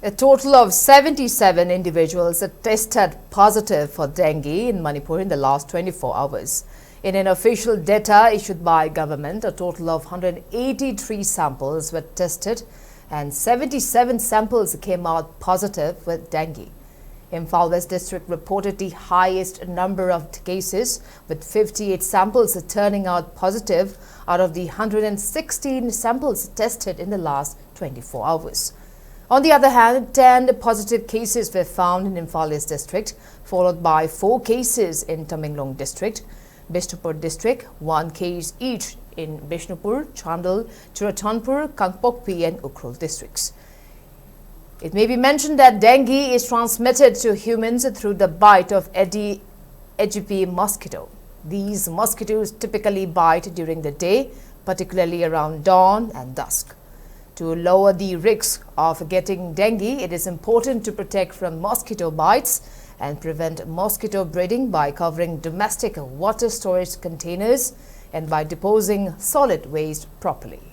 A total of 77 individuals are tested positive for dengue in Manipur in the last 24 hours. In an official data issued by government, a total of 183 samples were tested and 77 samples came out positive with dengue. Imphal West District reported the highest number of cases, with 58 samples turning out positive out of the 116 samples tested in the last 24 hours. On the other hand, 10 positive cases were found in Imphal West District, followed by 4 cases in Tamenglong District, Bishnupur District, 1 case each in Bishnupur, Chandal, Churatanpur, Kangpokpi and Ukhrul districts. It may be mentioned that dengue is transmitted to humans through the bite of Aedes aegypti mosquito. These mosquitoes typically bite during the day, particularly around dawn and dusk. To lower the risk of getting dengue, it is important to protect from mosquito bites and prevent mosquito breeding by covering domestic water storage containers and by deposing solid waste properly.